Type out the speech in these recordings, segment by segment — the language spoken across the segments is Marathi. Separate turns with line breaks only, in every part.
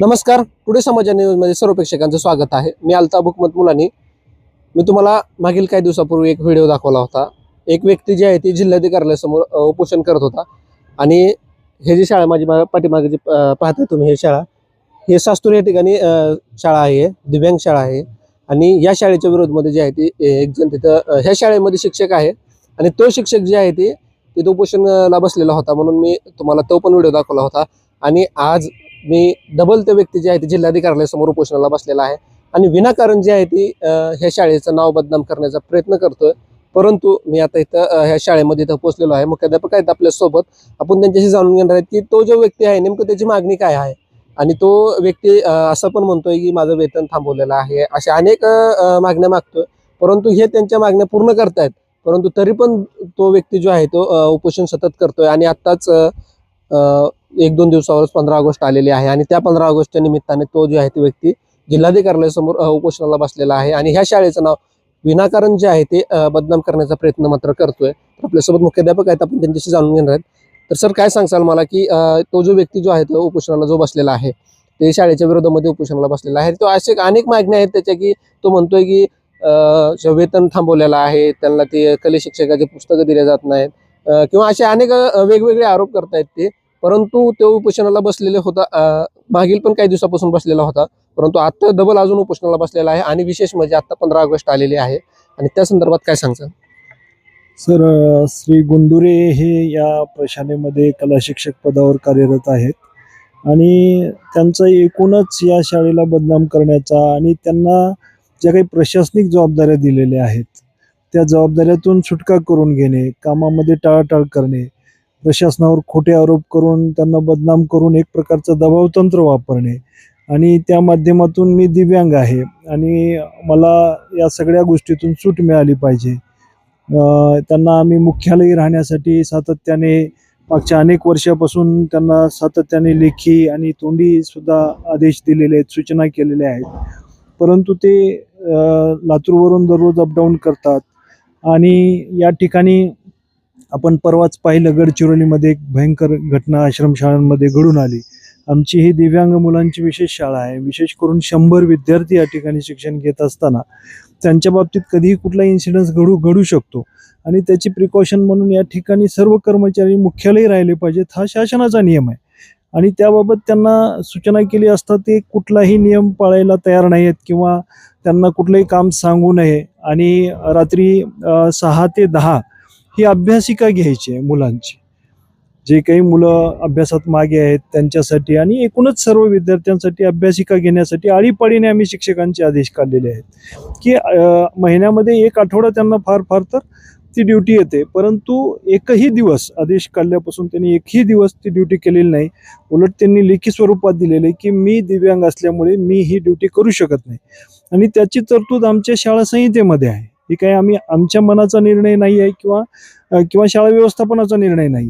नमस्कार. टुडे समाचार न्यूजमध्ये सर्व प्रेक्षकांचं स्वागत आहे. मी अल्ताफ हुकमत मुलानी. मी तुम्हाला मागील काही दिवसापूर्वी एक व्हिडिओ दाखवला होता. एक व्यक्ती जी आहे ती जिल्हाधिकाऱ्यासमोर उपोषण करत होता आणि हे जी शाळा माझी पाठीमागे जी पाहता तुम्ही ही शाळा, हे सास्तूर या ठिकाणी शाळा आहे, दिव्यांग शाळा आहे. आणि या शाळेच्या विरोधामध्ये जी आहे ती एक जण तिथं ह्या शाळेमध्ये शिक्षक आहे आणि तो शिक्षक जे आहे ती तिथं उपोषणाला बसलेला होता, म्हणून मी तुम्हाला तो पण व्हिडिओ दाखवला होता. आणि आज मी डबल त्या व्यक्ती जे आहे ती जिल्हाधिकाऱ्यासमोर उपोषणाला बसलेला आहे आणि विनाकारण जे आहे ती ह्या शाळेचं नाव बदनाम करण्याचा प्रयत्न करतोय. परंतु मी आता इथं ह्या शाळेमध्ये इथं पोहोचलेलो आहे. मुख्याध्यापक आहेत आपल्यासोबत. आपण त्यांच्याशी जाणून घेणार आहेत की तो जो व्यक्ती आहे नेमकं त्याची मागणी काय आहे. आणि तो व्यक्ती असं पण म्हणतोय की माझं वेतन थांबवलेलं आहे, अशा अनेक मागण्या मागतोय. परंतु हे त्यांच्या मागण्या पूर्ण करतायत, परंतु तरी पण तो व्यक्ती जो आहे तो उपोषण सतत करतोय. आणि आत्ताच 1-2 दिवसावरच 15 ऑगस्ट आलेले आहे आणि त्या 15 ऑगस्टच्या निमित्ताने तो जो आहे ती व्यक्ती जिल्हाधिकाऱ्यासमोर उपोषणाला बसलेला आहे आणि ह्या शाळेचं नाव विनाकारण जे आहे ते बदनाम करण्याचा प्रयत्न मात्र करतोय. तर आपल्यासोबत मुख्याध्यापक आहेत, आपण त्यांच्याशी जाणून घेणार आहेत. तर सर, काय सांगसाल मला की तो जो व्यक्ती जो आहे तो उपोषणाला जो बसलेला आहे, ते शाळेच्या विरोधामध्ये उपोषणाला बसलेला आहे. तो असे अनेक मागण्या आहेत त्याच्या की तो म्हणतोय की वेतन थांबवलेलं आहे, त्यांना ते कले शिक्षकाचे पुस्तकं दिले जात नाहीत किंवा असे अनेक वेगवेगळे आरोप करतायत ते. परंतु तो उपोषणाला बसलेले होता, मागील पण काही दिवसापासून बसलेला होता, परंतु आता डबल अजून उपोषणाला बसलेला आहे. आणि विशेष म्हणजे आता 15 ऑगस्ट आलेले आहे आणि त्या संदर्भात काय सांगता
सर? श्री गुंडुरे हे या प्रशालेमध्ये कला शिक्षक पदावर कार्यरत आहेत आणि त्यांचा एकूणच या शाळेला बदनाम करण्याचा आणि त्यांना ज्या काही प्रशासनिक जबाबदाऱ्या दिलेल्या आहेत त्या जबाबदाऱ्यातून सुटका करून घेणे, कामामध्ये टाळाटाळ करणे, प्रशासनावर खोटे आरोप करून त्यांना बदनाम करून एक प्रकारचं दबावतंत्र वापरणे आणि त्या माध्यमातून मी दिव्यांग आहे आणि मला या सगळ्या गोष्टीतून सूट मिळाली पाहिजे. त्यांना आम्ही मुख्यालयी राहण्यासाठी सातत्याने मागच्या अनेक वर्षापासून त्यांना सातत्याने लेखी आणि तोंडी सुद्धा आदेश दिलेले आहेत, सूचना केलेल्या आहेत. परंतु ते लातूरवरून दररोज अपडाऊन करतात आणि या ठिकाणी आपण परवाच पाहिलं, गडचिरोलीमध्ये एक भयंकर घटना आश्रमशाळांमध्ये घडून आली. आमची ही दिव्यांग मुलांची विशेष शाळा आहे. विशेष करून 100 विद्यार्थी या ठिकाणी शिक्षण घेत असताना त्यांच्या बाबतीत कधीही कुठला इन्सिडन्स घडू शकतो आणि त्याची प्रिकॉशन म्हणून या ठिकाणी सर्व कर्मचारी मुख्यालयी राहिले पाहिजेत, हा शासनाचा नियम आहे. आणि त्याबाबत त्यांना सूचना केली असता ते कुठलाही नियम पाळायला तयार नाही आहेत किंवा त्यांना कुठलंही काम सांगू नये. आणि रात्री 6 ते 10 ही अभ्यासिका घ्यायची आहे मुलांची, जे काही मुलं अभ्यासात मागे आहेत त्यांच्यासाठी आणि एकूणच सर्व विद्यार्थ्यांसाठी अभ्यासिका घेण्यासाठी आळीपाळीने आम्ही शिक्षकांचे आदेश काढलेले आहेत की महिन्यामध्ये 1 आठवडा त्यांना फार फार तर ती ड्युटी येते. परंतु एकही दिवस आदेश काढल्यापासून त्यांनी एकही दिवस ती ड्युटी केलेली नाही. उलट त्यांनी लेखी स्वरूपात दिलेले की मी दिव्यांग असल्यामुळे मी ही ड्युटी करू शकत नाही आणि त्याची तरतूद आमच्या शाळा संहितेमध्ये आहे. ही काही आम्ही आमच्या मनाचा निर्णय नाही आहे किंवा शाळा व्यवस्थापनाचा निर्णय नाही.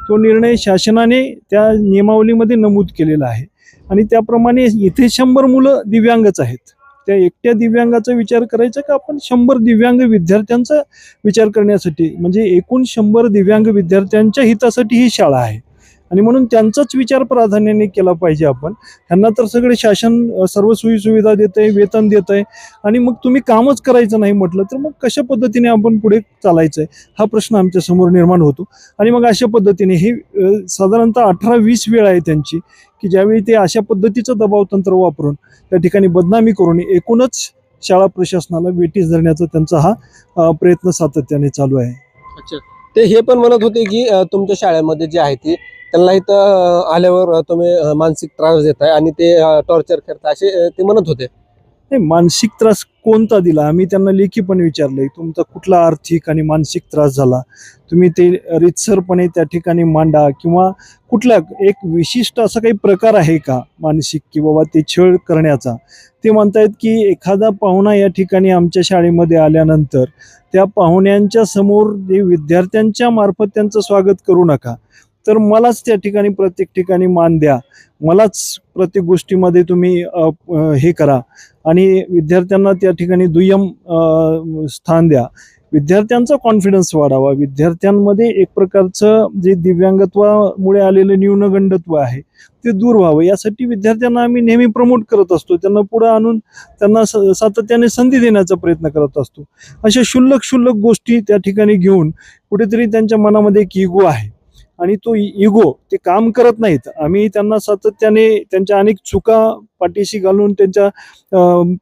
तो निर्णय शासनाने त्या नियमावलीमध्ये नमूद केलेला आहे आणि त्याप्रमाणे इथे 100 मुलं दिव्यांगच आहेत. त्या एकट्या दिव्यांगाचा विचार करायचा का आपण 100 दिव्यांग विद्यार्थ्यांचा विचार करण्यासाठी, म्हणजे एकूण 100 दिव्यांग विद्यार्थ्यांच्या हितासाठी ही शाळा आहे आणि म्हणून त्यांचाच विचार प्राधान्याने केला पाहिजे आपण. त्यांना तर सगळे शासन सर्व सोयीसुविधा देत आहे, वेतन देत आहे आणि मग तुम्ही कामच करायचं नाही म्हटलं तर मग कशा पद्धतीने आपण पुढे चालायचं आहे, हा प्रश्न आमच्या समोर निर्माण होतो. आणि मग अशा पद्धतीने ही साधारणतः 18-20 वेळ आहे त्यांची की ज्यावेळी ते अशा पद्धतीचं दबावतंत्र वापरून त्या ठिकाणी बदनामी करून एकूणच शाळा प्रशासनाला वेठीस धरण्याचा त्यांचा हा प्रयत्न सातत्याने चालू आहे.
अच्छा, ते हे पण म्हणत होते की तुमच्या शाळेमध्ये जे आहे ती त्यांना इथं आल्यावर तुम्ही मानसिक त्रास देताय आणि ते टॉर्चर करताय, असे ते म्हणत होते.
नाही, मानसिक त्रास कोणता दिला आम्ही त्यांना लेखी पण विचारलंय, तुमचा कुठला आर्थिक आणि मानसिक त्रास झाला, तुम्ही ते रीतसरपणे त्या ठिकाणी मांडा किंवा कुठला एक विशिष्ट असा काही प्रकार आहे का मानसिक की बाबा ते छळ करण्याचा. ते म्हणतायत की एखादा पाहुणा या ठिकाणी आमच्या शाळेमध्ये आल्यानंतर त्या पाहुण्यांच्या समोर जे विद्यार्थ्यांच्या मार्फत त्यांचं स्वागत करू नका, तर मलाच त्या ठिकाणी प्रत्येक ठिकाणी मान द्या, मलाच प्रत्येक गोष्टीमध्ये तुम्ही हे करा आणि विद्यार्थ्यांना त्या ठिकाणी दुय्यम स्थान द्या. विद्यार्थ्यांचा कॉन्फिडन्स वाढावा, विद्यार्थ्यांमध्ये एक प्रकारचं जे दिव्यांगत्वामुळे आलेलं न्यूनगंडत्व आहे ते दूर व्हावं यासाठी विद्यार्थ्यांना आम्ही नेहमी प्रमोट करत असतो, त्यांना पुढे आणून त्यांना सातत्याने संधी देण्याचा प्रयत्न करत असतो. अशा क्षुल्लक गोष्टी त्या ठिकाणी घेऊन कुठेतरी त्यांच्या मनामध्ये एक इगो आहे आणि तो इगो ते काम करत नाहीत. आम्ही त्यांना सातत्याने त्यांच्या अनेक चुका पाठीशी घालून त्यांच्या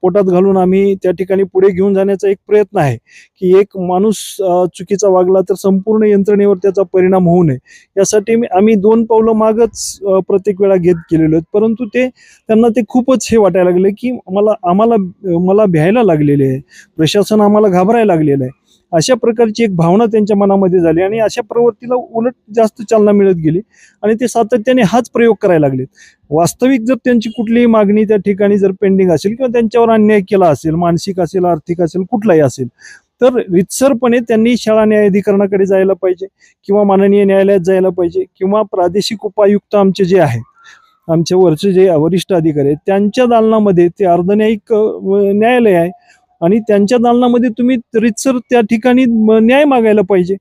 पोटात घालून आम्ही त्या ठिकाणी पुढे घेऊन जाण्याचा एक प्रयत्न आहे की एक माणूस चुकीचा वागला तर संपूर्ण यंत्रणेवर त्याचा परिणाम होऊ नये यासाठी आम्ही 2 पावलं मागच प्रत्येक वेळा घेत गेलेलो आहेत. परंतु त्यांना ते खूपच हे वाटायला लागले की मला भ्यायला लागलेले आहे, प्रशासन आम्हाला घाबरायला लागलेलं आहे. अशा प्रकारची एक भावना त्यांच्या मनामध्ये झाली आणि अशा प्रवृत्तीला उलट जास्त चालना मिळत गेली आणि ते सातत्याने हाच प्रयोग करायला लागलेत. वास्तविक जर त्यांची कुठलीही मागणी त्या ठिकाणी जर पेंडिंग असेल किंवा त्यांच्यावर अन्याय केला असेल, मानसिक असेल, आर्थिक असेल, कुठलाही असेल, तर रितसरपणे त्यांनी शाळा न्यायाधिकरणाकडे जायला पाहिजे किंवा माननीय न्यायालयात जायला पाहिजे किंवा प्रादेशिक उपायुक्त आमचे जे आहेत, आमच्या वरचे जे वरिष्ठ अधिकारी आहेत त्यांच्या दालनामध्ये ते अर्धन्यायिक न्यायालय आहे आणि त्यांच्या दालनामध्ये तुम्ही रीतसर त्या ठिकाणी न्याय मागायला पाहिजे.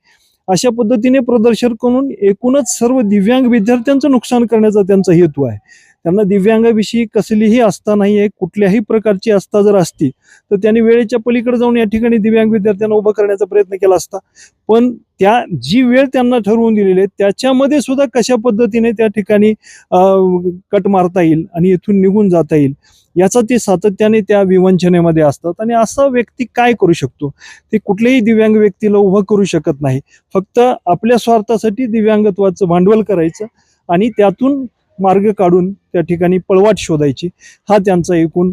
अशा पद्धतीने प्रदर्शन करून एकूणच सर्व दिव्यांग विद्यार्थ्यांचं नुकसान करण्याचा त्यांचा हेतू आहे. त्यांना दिव्यांगाविषयी कसलीही आस्था नाही आहे, कुठल्याही प्रकारची आस्था जर असती तर त्यांनी वेळेच्या पलीकडे जाऊन या ठिकाणी दिव्यांग विद्यार्थ्यांना उभं करण्याचा प्रयत्न केला असता. पण जी वेळ त्यांना ठरवून दिलेली आहे त्याच्यामध्ये सुद्धा कशा पद्धतीने त्या ठिकाणी कट मारता येईल आणि इथून निघून जाता येईल याचा ते सातत्याने त्या विवंचनेमध्ये असतात. आणि असा व्यक्ती काय करू शकतो? ते कुठल्याही दिव्यांग व्यक्तीला उभं करू शकत नाही. फक्त आपल्या स्वार्थासाठी दिव्यांगत्वाचं भांडवल करायचं आणि त्यातून मार्ग काढून त्या ठिकाणी पळवाट शोधायची, हा त्यांचा एकूण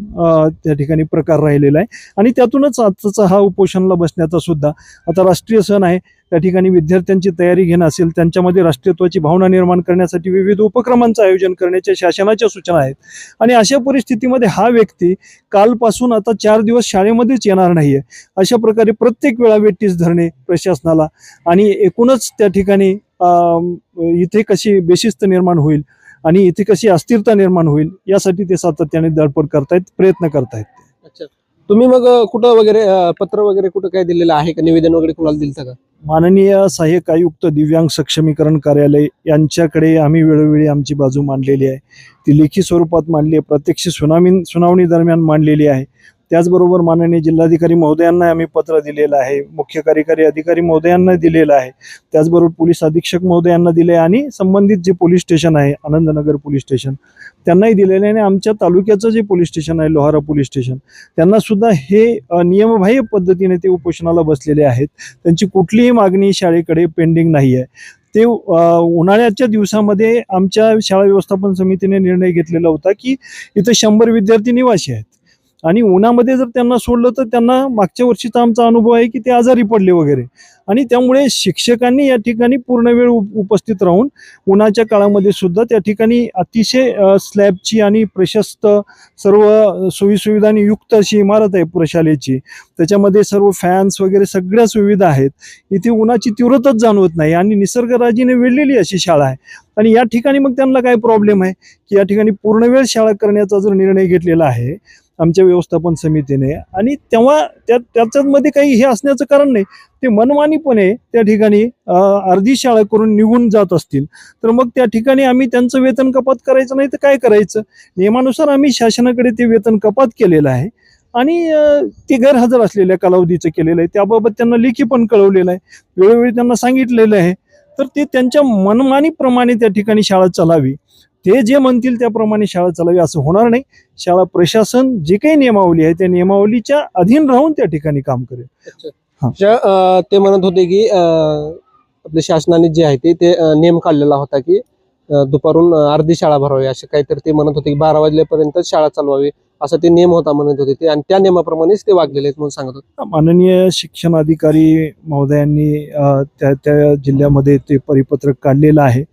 त्या ठिकाणी प्रकार राहिलेला आहे. आणि त्यातूनच आजचा हा उपोषणाला बसण्याचा सुद्धा आता राष्ट्रीय सण आहे, त्या ठिकाणी विद्यार्थ्यांची तयारी घेणं असेल, त्यांच्यामध्ये राष्ट्रीयत्वाची भावना निर्माण करण्यासाठी विविध उपक्रमांचं आयोजन करण्याच्या शासनाच्या सूचना आहेत. आणि अशा परिस्थितीमध्ये हा व्यक्ती कालपासून आता 4 दिवस शाळेमध्येच येणार नाहीये. अशा प्रकारे प्रत्येक वेळा वेठीस धरणे प्रशासनाला आणि एकूणच त्या ठिकाणी इथे कशी बेशिस्त निर्माण होईल आणि इथे कशी अस्थिरता निर्माण होईल यासाठी ते सातत्याने धडपड करतायत, प्रयत्न करतायत.
अच्छा, तुम्ही मग कुठं वगैरे पत्र वगैरे कुठं काय दिलेलं आहे का, निवेदन वगैरे कुणाला दिलं का?
माननीय सहाय्यक आयुक्त दिव्यांग सक्षमीकरण कार्यालय यांच्याकडे आम्ही वेळोवेळी आमची बाजू मांडलेली आहे. ती लेखी स्वरूपात मांडली आहे, प्रत्यक्ष सुनावणी दरम्यान मांडलेली आहे. त्याचबरोबर माननीय जिल्हाधिकारी महोदयांना आम्ही पत्र दिलेलं आहे, मुख्य कार्यकारी अधिकारी महोदयांना दिलेलं आहे, त्याचबरोबर पोलीस अधीक्षक महोदयांना दिले आणि संबंधित जे पोलीस स्टेशन आहे आनंदनगर पोलीस स्टेशन त्यांनाही दिलेले आहे. आणि आमच्या तालुक्याचं जे पोलीस स्टेशन आहे लोहारा पोलीस स्टेशन त्यांना सुद्धा हे नियमबाह्य पद्धतीने ते उपोषणाला बसलेले आहेत. त्यांची कुठलीही मागणी शाळेकडे पेंडिंग नाही आहे. ते उन्हाळ्याच्या दिवसामध्ये आमच्या शाळा व्यवस्थापन समितीने निर्णय घेतलेला होता की इथे 100 विद्यार्थी निवासी आहेत आणि उन्हामध्ये जर त्यांना सोडलं तर त्यांना मागच्या वर्षीचा आमचा अनुभव आहे की ते आजारी पडले वगैरे. आणि त्यामुळे शिक्षकांनी या ठिकाणी पूर्ण वेळ उपस्थित राहून उन्हाच्या काळामध्ये सुद्धा त्या ठिकाणी अतिशय स्लॅबची आणि प्रशस्त सर्व सोयीसुविधांनी युक्त अशी इमारत आहे प्रशालेची. त्याच्यामध्ये सर्व फॅन्स वगैरे सगळ्या सुविधा आहेत. इथे उन्हाची तीव्रताच जाणवत नाही आणि निसर्गराजीने वेढलेली अशी शाळा आहे. आणि या ठिकाणी मग त्यांना काय प्रॉब्लेम आहे की या ठिकाणी पूर्ण वेळ शाळा करण्याचा जर निर्णय घेतलेला आहे आमच्या व्यवस्थापन समितीने आणि तेव्हा त्याच्यामध्ये काही हे असण्याचं कारण नाही. ते मनमानीपणे त्या ठिकाणी अर्धी शाळा करून निघून जात असतील तर मग त्या ठिकाणी आम्ही त्यांचं वेतन कपात करायचं नाही तर काय करायचं? नियमानुसार आम्ही शासनाकडे ते वेतन कपात केलेलं आहे आणि ते गैरहजर असलेल्या कालावधीचं केलेलं आहे. त्याबाबत त्यांना लेखी पण कळवलेलं आहे, वेळोवेळी त्यांना सांगितलेलं आहे. तर ते त्यांच्या मनमानीप्रमाणे त्या ठिकाणी शाळा चालावी, ते जे म्हणतील त्याप्रमाणे शाळा चालावी असं होणार नाही. शाळा प्रशासन जे काही नियमावली आहे त्या नियमावलीच्या अधीन राहून त्या ठिकाणी काम करेल.
ते म्हणत होते की आपल्या शासनाने जे आहे ते नियम काढलेला होता की दुपारून अर्धी शाळा भरावी असे काहीतरी ते म्हणत होते की 12 वाजल्यापर्यंत शाळा चालवावी असा ते नियम होता म्हणत होते ते, आणि त्या नियमाप्रमाणेच ते वागलेले आहेत म्हणून सांगत होते.
माननीय शिक्षण अधिकारी महोदयांनी त्या जिल्ह्यामध्ये ते परिपत्रक काढलेलं आहे.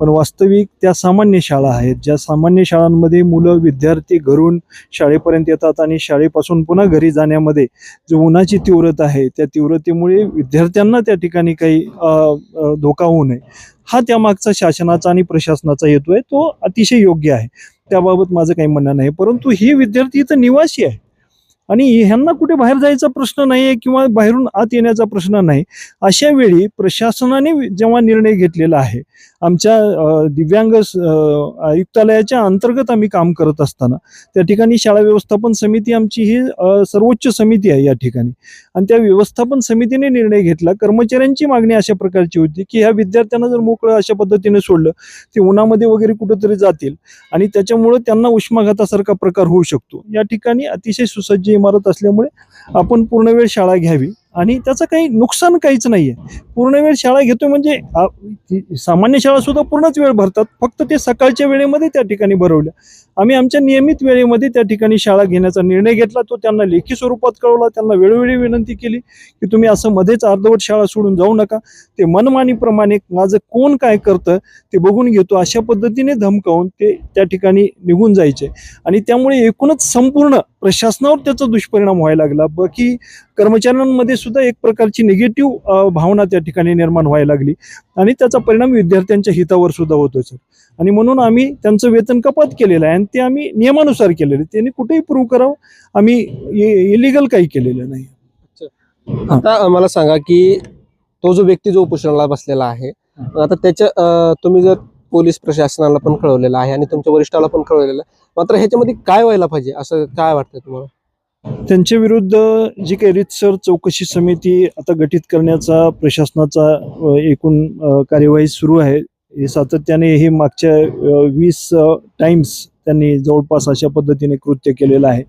पण वास्तविक त्या सामान्य शाळा आहेत, ज्या सामान्य शाळांमध्ये मुलं विद्यार्थी घरून शाळेपर्यंत येतात आणि शाळेपासून पुन्हा घरी जाण्यामध्ये जो उन्हाची तीव्रता आहे त्या तीव्रतेमुळे विद्यार्थ्यांना त्या ठिकाणी काही धोका होऊ नये हा त्यामागचा शासनाचा आणि प्रशासनाचा हेतू आहे. तो अतिशय योग्य आहे, त्याबाबत माझं काही म्हणणं नाही. परंतु हे विद्यार्थी इथं निवासी आहे आणि ह्यांना कुठे बाहेर जायचा प्रश्न नाही आहे किंवा बाहेरून आत येण्याचा प्रश्न नाही. अशा वेळी प्रशासनाने जेव्हा निर्णय घेतलेला आहे आमच्या दिव्यांग आयुक्तालयाच्या अंतर्गत आम्ही काम करत असताना त्या ठिकाणी शाळा व्यवस्थापन समिती आमची ही सर्वोच्च समिती आहे या ठिकाणी. आणि त्या व्यवस्थापन समितीने निर्णय घेतला, कर्मचाऱ्यांची मागणी अशा प्रकारची होती की ह्या विद्यार्थ्यांना जर मोकळं अशा पद्धतीने सोडलं ते उन्हामध्ये वगैरे कुठंतरी जातील आणि त्याच्यामुळे त्यांना उष्माघातासारखा प्रकार होऊ शकतो. या ठिकाणी अतिशय सुसज्ज इमारत असल्यामुळे आपण पूर्णवेळ शाळा घ्यावी आणि त्याचं काही नुकसान काहीच नाहीये. पूर्णवेळ शाळा घेतोय म्हणजे सामान्य शाळा सुद्धा पूर्णच वेळ भरतात, फक्त ते सकाळच्या वेळेमध्ये त्या ठिकाणी भरवल्या. आम्ही आमच्या नियमित वेळेमध्ये त्या ठिकाणी शाळा घेण्याचा निर्णय घेतला. तो त्यांना लेखी स्वरूपात कळवला, त्यांना वेळोवेळी विनंती केली की तुम्ही असं मध्येच अर्धवट शाळा सोडून जाऊ नका. ते मनमानीप्रमाणे माझं कोण काय करतं ते बघून घेतो अशा पद्धतीने धमकावून ते त्या ठिकाणी निघून जायचे आणि त्यामुळे एकूणच संपूर्ण प्रशासनावर त्याचा दुष्परिणाम व्हायला लागला. बाकी कर्मचाऱ्यांमध्ये सुद्धा एक प्रकारची निगेटिव्ह भावना त्या ठिकाणी निर्माण व्हायला लागली आणि त्याचा परिणाम विद्यार्थ्यांच्या हितावर सुद्धा होतोय सर. आणि म्हणून आम्ही त्यांचं वेतन कपात केलेलं आहे आणि ते आम्ही नियमानुसार केलेलं. त्यांनी कुठेही प्रूव्ह करावं, आम्ही इलिगल काही केलेलं नाही.
आता मला सांगा की तो जो व्यक्ती जो उपोषणाला बसलेला आहे, आता त्याच्या तुम्ही जर पोलीस प्रशासनाला पण कळवलेलं आहे आणि तुमच्या वरिष्ठाला पण कळवलेलं आहे, मात्र ह्याच्यामध्ये काय व्हायला पाहिजे असं काय वाटतं तुम्हाला?
त्यांच्या विरुद्ध जी काही रीतसर चौकशी समिती आता गठीत करण्याचा प्रशासनाचा एकूण कार्यवाही सुरू आहे. हे सातत्याने हे मागच्या 20 टाइम्स त्यांनी जवळपास अशा पद्धतीने कृत्य केलेलं आहे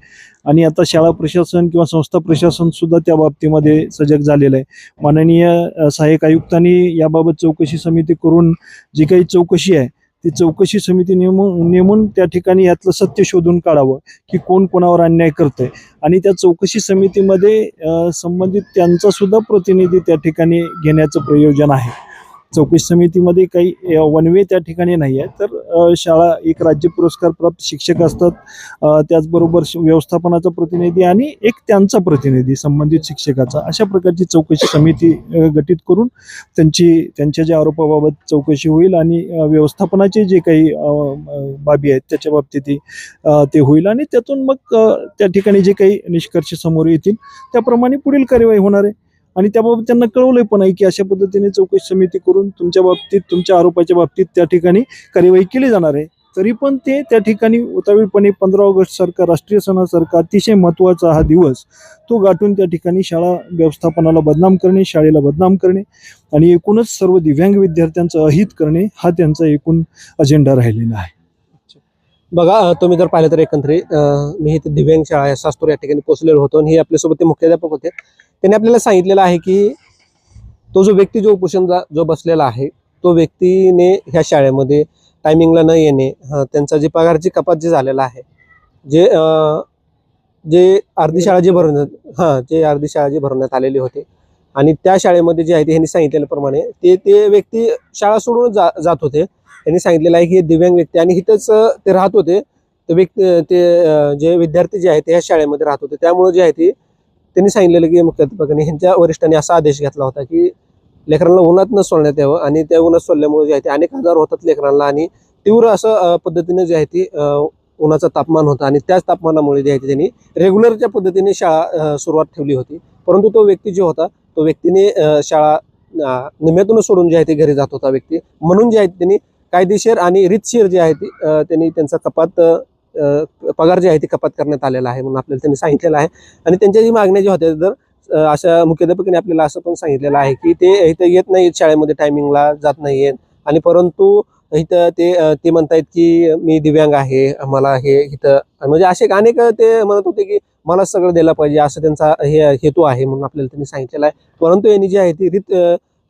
आणि आता शाळा प्रशासन किंवा संस्था प्रशासन सुद्धा त्या बाबतीमध्ये सजग झालेलं आहे. माननीय सहाय्यक आयुक्तांनी याबाबत चौकशी समिती करून जी काही चौकशी आहे ती चौकशी समिती नेमून त्या ठिकाणी यातलं सत्य शोधून काढावं की कोण कोणावर अन्याय करतंय आणि त्या चौकशी समितीमध्ये संबंधित त्यांचा सुद्धा प्रतिनिधी त्या ठिकाणी घेण्याचं प्रयोजन आहे. चौकशी समितीमध्ये काही वनवे त्या ठिकाणी नाही आहे, तर शाळा एक राज्य पुरस्कार प्राप्त शिक्षक असतात, त्याचबरोबर व्यवस्थापनाचा प्रतिनिधी आणि एक त्यांचा प्रतिनिधी संबंधित शिक्षकाचा, अशा प्रकारची चौकशी समिती गठीत करून त्यांच्या ज्या आरोपाबाबत चौकशी होईल आणि व्यवस्थापनाचे जे काही बाबी आहेत त्याच्या बाबतीत ते होईल आणि त्यातून मग त्या ठिकाणी जे काही निष्कर्ष समोर येतील त्याप्रमाणे पुढील कार्यवाही होणार आहे. आणि त्याबाबत त्यांना कळवलंय पण आहे की अशा पद्धतीने चौकशी समिती करून तुमच्या बाबतीत तुमच्या आरोपाच्या बाबतीत त्या ठिकाणी कार्यवाही केली जाणार आहे. तरी पण ते त्या ठिकाणी उतावीळपणे 15 ऑगस्ट सारखा राष्ट्रीय सणासारखा अतिशय महत्त्वाचा हा दिवस तो गाठून त्या ठिकाणी शाळा व्यवस्थापनाला बदनाम करणे, शाळेला बदनाम करणे आणि एकूणच सर्व दिव्यांग विद्यार्थ्यांचं अहित करणे हा त्यांचा एकूण अजेंडा राहिलेला आहे.
बघा, तुम्ही जर पाहिलं तर एकंदरीत मी इथे दिव्यांग शाळा या शास्तूर या ठिकाणी पोहोचलेलो होतो आणि हे आपल्यासोबत ते मुख्याध्यापक होते. त्यांनी आपल्याला सांगितलेलं आहे की तो जो व्यक्ती जो उपोषणला जो बसलेला आहे तो व्यक्तीने ह्या शाळेमध्ये टायमिंगला न येणे, त्यांचा जे पगारची कपात जे झालेला आहे, जे अर्धी शाळा अर्धी शाळा जी भरवण्यात आलेली होती आणि त्या शाळेमध्ये जे आहे ते ह्यांनी सांगितलेल्याप्रमाणे ते व्यक्ती शाळा सोडून जात होते. त्यांनी सांगितलेलं आहे की हे दिव्यांग व्यक्ती आणि इथंच ते राहत होते. जे विद्यार्थी जे आहेत ते ह्या शाळेमध्ये राहत होते. त्यामुळे जे आहे ते त्यांनी सांगितलेलं की मुख्याध्यापकांनी ह्यांच्या वरिष्ठांनी असा आदेश घेतला होता की लेकरांना उन्हात न सोडण्यात यावं आणि त्या उन्हात सोडल्यामुळे जे आहे ते अनेक आजार होतात लेकरांना आणि तीव्र असं पद्धतीने जे आहे ती उन्हाचं तापमान होतं आणि त्याच तापमानामुळे जे आहे ते त्यांनी रेग्युलरच्या पद्धतीने शाळा सुरुवात ठेवली होती. परंतु तो व्यक्ती जो होता तो व्यक्तीने शाळा निम्म्यातून सोडून जे आहे ते घरी जात होता व्यक्ती, म्हणून जे आहे त्यांनी कायदेशीर आणि रीतशीर जे आहे ती त्यांनी त्यांचा पगार जे आहे ते कपात करण्यात आलेला आहे म्हणून आपल्याला त्यांनी सांगितलेलं आहे. आणि त्यांच्या जी मागण्या ज्या होत्या तर अशा मुख्याध्यापकांनी आपल्याला असं पण सांगितलेलं आहे की ते इथं येत नाहीत, शाळेमध्ये टायमिंगला जात नाहीयेत आणि परंतु इथं ते म्हणतायत की मी दिव्यांग आहे, मला हे इथं म्हणजे असे अनेक ते म्हणत होते की मला सगळं द्यायला पाहिजे असं त्यांचा हे हेतू आहे म्हणून आपल्याला त्यांनी सांगितलेलं आहे. परंतु यांनी जी आहे ती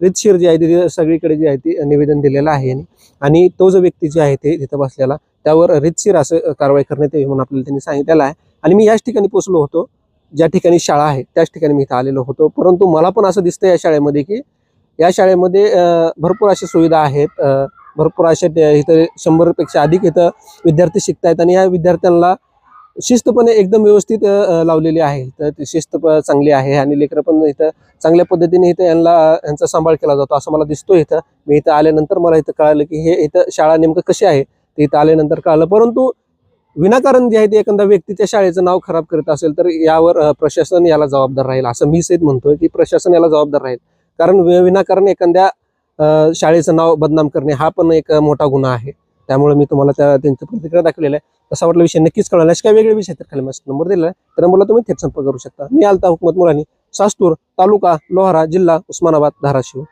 रीतशीर जी आहे ती सगळीकडे जी आहे ती निवेदन दिलेलं आहे आणि तो जो व्यक्ती जे आहे ते तिथं बसलेला त्यावर रीतशीर असं कारवाई करण्यात यावी म्हणून आपल्याला त्यांनी सांगितलेलं आहे. आणि मी याच ठिकाणी पोहोचलो होतो, ज्या ठिकाणी शाळा आहे त्याच ठिकाणी मी इथं आलेलो होतो. परंतु मला पण असं दिसतं या शाळेमध्ये की या शाळेमध्ये भरपूर अशा सुविधा आहेत, भरपूर अशा इथं 100पेक्षा अधिक इथं विद्यार्थी शिकतायत आणि या विद्यार्थ्यांना शिस्तपणे एकदम व्यवस्थित लावलेली आहे. तर ती शिस्त चांगली आहे आणि लेकरं पण इथं चांगल्या पद्धतीने इथं यांचा सांभाळ केला जातो असं मला दिसतो. इथं मी इथं आल्यानंतर मला इथं कळालं की हे इथं शाळा नेमकं कशी आहे ते इथं आल्यानंतर कळालं. परंतु विनाकारण जे आहे ते एखाद्या व्यक्तीच्या शाळेचं नाव खराब करत असेल तर यावर प्रशासन याला जबाबदार राहील असं मी सहित म्हणतोय की प्रशासन याला जबाबदार राहील. कारण विनाकारण एखाद्या शाळेचं नाव बदनाम करणे हा पण एक मोठा गुन्हा आहे. त्यामुळे मी तुम्हाला त्यांची प्रतिक्रिया दाखवलेला आहे. कसा वाटला विषय नक्कीच कळवला. असे काही वेगळे विषय तर खाली नंबर दिलेला आहे, तर नंबरला तुम्ही थेट संपर्क करू शकता. मी अल्ताफ हुकमत मुलानी, सास्तूर, तालुका लोहारा, जिल्हा उस्मानाबाद, धाराशिव.